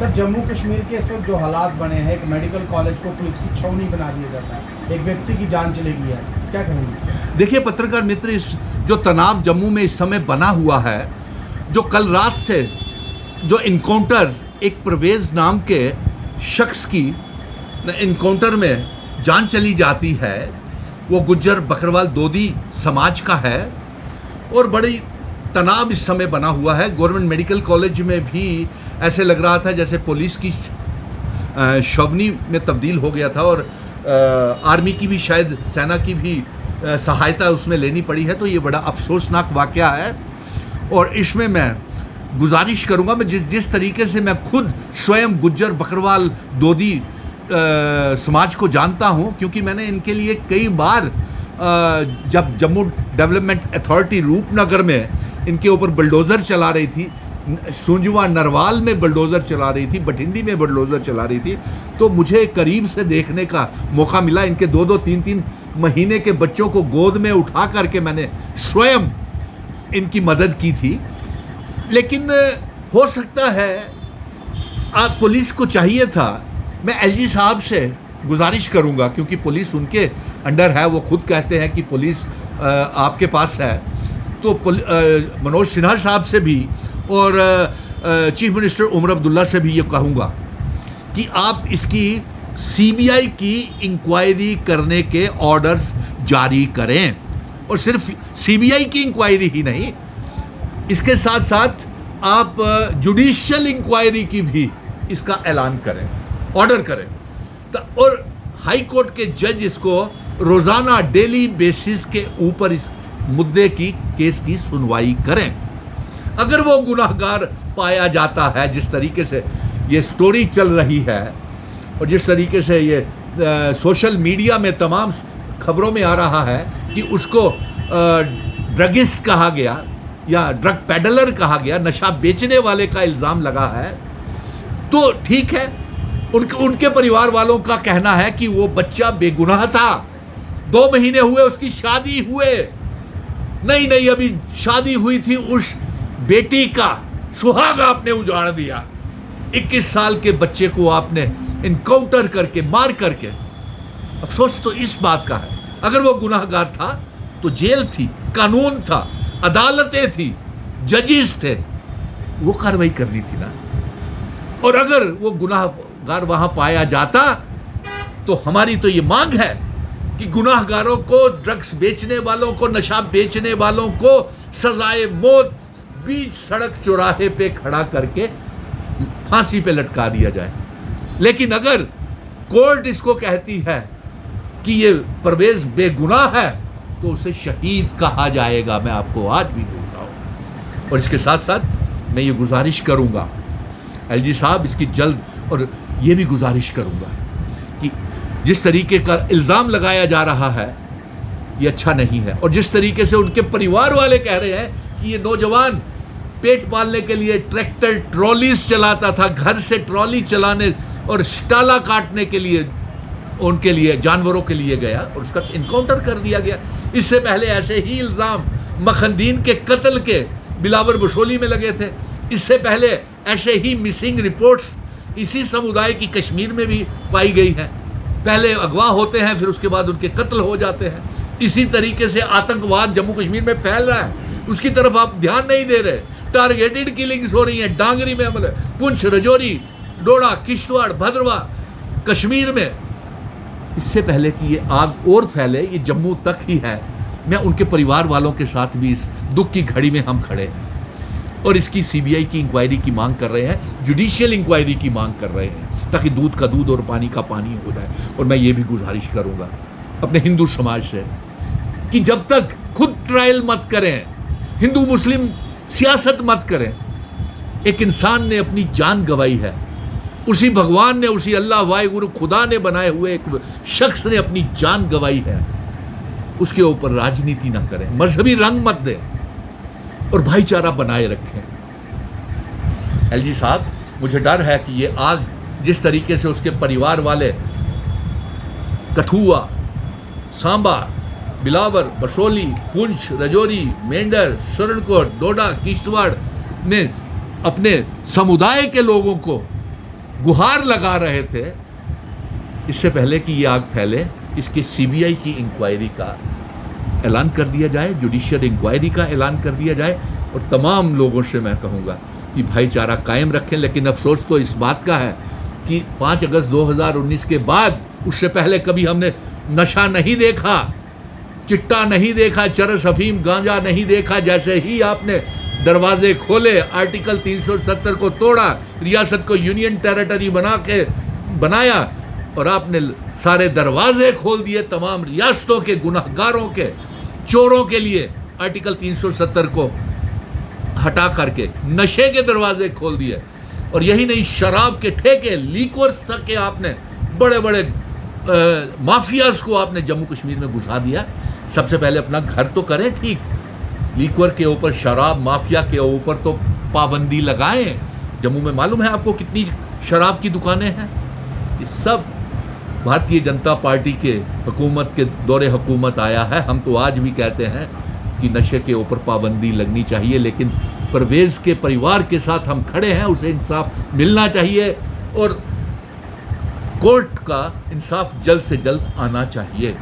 Sir Jammu Kashmir के इस वक्त जो हालात बने हैं, एक मेडिकल कॉलेज को पुलिस की छावनी बना दिया जाता है, एक व्यक्ति की जान चली गई है, क्या कहेंगे? देखिए पत्रकार मित्र, इस जो तनाव जम्मू में इस समय बना हुआ है, जो कल रात से जो इनकाउंटर एक परवेज़ नाम के शख्स की इनकाउंटर में जान चली जाती है, वो गुज्जर बकरवाल दोदी समाज का है और बड़ी तनाव इस समय बना हुआ है। गवर्नमेंट मेडिकल कॉलेज में भी ऐसे लग रहा था जैसे पुलिस की छावनी में तब्दील हो गया था और आर्मी की भी, शायद सेना की भी सहायता उसमें लेनी पड़ी है। तो ये बड़ा अफसोसनाक वाक़या है और इसमें मैं गुजारिश करूंगा, मैं जिस तरीके से मैं खुद स्वयं गुज्जर बकरवाल दोदी समाज को जानता हूं, क्योंकि मैंने इनके लिए कई बार जब जम्मू डेवलपमेंट अथॉरिटी रूपनगर में इनके ऊपर बुलडोज़र चला रही थी, सुंजवा नरवाल में बुलडोज़र चला रही थी, बठिंडी में बुलडोज़र चला रही थी, तो मुझे करीब से देखने का मौका मिला। इनके 2-2, 3-3 महीने के बच्चों को गोद में उठा करके मैंने स्वयं इनकी मदद की थी। लेकिन हो सकता है आप पुलिस को चाहिए था, मैं एलजी साहब से गुजारिश करूंगा, क्योंकि पुलिस उनके अंडर है, वो खुद कहते हैं कि पुलिस आपके पास है, तो मनोज सिन्हा साहब से भी और चीफ मिनिस्टर उमर अब्दुल्ला से भी ये कहूँगा कि आप इसकी सीबीआई की इंक्वायरी करने के ऑर्डर्स जारी करें, और सिर्फ सीबीआई की इंक्वायरी ही नहीं, इसके साथ साथ आप जुडिशियल इंक्वायरी की भी इसका ऐलान करें, ऑर्डर करें, और हाई कोर्ट के जज इसको रोज़ाना डेली बेसिस के ऊपर इस मुद्दे की, केस की सुनवाई करें। अगर वो गुनाहगार पाया जाता है, जिस तरीके से ये स्टोरी चल रही है और जिस तरीके से ये सोशल मीडिया में तमाम खबरों में आ रहा है कि उसको ड्रगिस्ट कहा गया या ड्रग पेडलर कहा गया, नशा बेचने वाले का इल्ज़ाम लगा है, तो ठीक है, उनके परिवार वालों का कहना है कि वो बच्चा बेगुनाह था, 2 महीने हुए उसकी शादी हुए, नहीं अभी शादी हुई थी, उस बेटी का सुहाग आपने उजाड़ दिया, 21 साल के बच्चे को आपने इनकाउंटर करके, मार करके। अफसोस तो इस बात का है, अगर वो गुनाहगार था तो जेल थी, कानून था, अदालतें थी, जजेस थे, वो कार्रवाई करनी थी ना। और अगर वो गुनाहगार वहां पाया जाता तो हमारी तो ये मांग है कि गुनाहगारों को, ड्रग्स बेचने वालों को, नशा बेचने वालों को सजाए मौत बीच सड़क चौराहे पे खड़ा करके फांसी पे लटका दिया जाए। लेकिन अगर कोर्ट इसको कहती है कि ये परवेज बेगुनाह है तो उसे शहीद कहा जाएगा, मैं आपको आज भी बोल रहा हूं। और इसके साथ साथ मैं ये गुजारिश करूंगा एलजी साहब, इसकी जल्द, और ये भी गुजारिश करूंगा कि जिस तरीके का इल्ज़ाम लगाया जा रहा है ये अच्छा नहीं है, और जिस तरीके से उनके परिवार वाले कह रहे हैं कि ये नौजवान पेट पालने के लिए ट्रैक्टर ट्रॉलीज चलाता था, घर से ट्रॉली चलाने और स्टाला काटने के लिए, उनके लिए, जानवरों के लिए गया और उसका इनकाउंटर कर दिया गया। इससे पहले ऐसे ही इल्ज़ाम मखनदीन के कत्ल के बिलावर बशोली में लगे थे। इससे पहले ऐसे ही मिसिंग रिपोर्ट्स इसी समुदाय की कश्मीर में भी पाई गई हैं। पहले अगवा होते हैं, फिर उसके बाद उनके कत्ल हो जाते हैं। इसी तरीके से आतंकवाद जम्मू कश्मीर में फैल रहा है, उसकी तरफ आप ध्यान नहीं दे रहे। टारगेटेड किलिंग्स हो रही हैं, डांगरी में अमल है, पुंछ, रजौरी, डोडा, किश्तवाड़, भद्रवाह, कश्मीर में। इससे पहले कि ये आग और फैले, ये जम्मू तक ही है, मैं उनके परिवार वालों के साथ भी इस दुख की घड़ी में हम खड़े हैं और इसकी सीबीआई की इंक्वायरी की मांग कर रहे हैं, जुडिशियल इंक्वायरी की मांग कर रहे हैं, ताकि दूध का दूध और पानी का पानी हो जाए। और मैं ये भी गुजारिश करूंगा अपने हिंदू समाज से कि जब तक खुद ट्रायल मत करें, हिंदू मुस्लिम सियासत मत करें। एक इंसान ने अपनी जान गंवाई है, उसी भगवान ने, उसी अल्लाह वाहिगुरु खुदा ने बनाए हुए एक शख्स ने अपनी जान गंवाई है, उसके ऊपर राजनीति ना करें, मजहबी रंग मत दें और भाईचारा बनाए रखें। एलजी साहब, मुझे डर है कि ये आग जिस तरीके से उसके परिवार वाले कठुआ, सांबा, बिलावर, बशोली, पुंछ, रजौरी, मेंढर, सुरनकोट, डोडा, किश्तवाड़ में अपने समुदाय के लोगों को गुहार लगा रहे थे इससे पहले कि ये आग फैले, इसकी सीबीआई की इंक्वायरी का ऐलान कर दिया जाए, जुडिशियल इंक्वायरी का ऐलान कर दिया जाए। और तमाम लोगों से मैं कहूँगा कि भाईचारा कायम रखें। लेकिन अफसोस तो इस बात का है कि 5 अगस्त 2019 के बाद, उससे पहले कभी हमने नशा नहीं देखा, चिट्टा नहीं देखा, चरस, अफीम, गांजा नहीं देखा। जैसे ही आपने दरवाजे खोले, आर्टिकल 370 को तोड़ा, रियासत को यूनियन टेरिटरी बनाया और आपने सारे दरवाजे खोल दिए तमाम रियासतों के गुनाहगारों के, चोरों के लिए। आर्टिकल 370 को हटा करके नशे के दरवाजे खोल दिए। और यही नहीं, शराब के ठेके, लीक्वर्स तक के आपने बड़े बड़े माफियाज को आपने जम्मू कश्मीर में घुसा दिया। सबसे पहले अपना घर तो करें ठीक, लीक्वर के ऊपर, शराब माफिया के ऊपर तो पाबंदी लगाएं। जम्मू में मालूम है आपको कितनी शराब की दुकानें हैं। ये सब भारतीय जनता पार्टी के हुकूमत के दौरे हुकूमत आया है। हम तो आज भी कहते हैं कि नशे के ऊपर पाबंदी लगनी चाहिए, लेकिन परवेज़ के परिवार के साथ हम खड़े हैं, उसे इंसाफ मिलना चाहिए और कोर्ट का इंसाफ जल्द से जल्द आना चाहिए।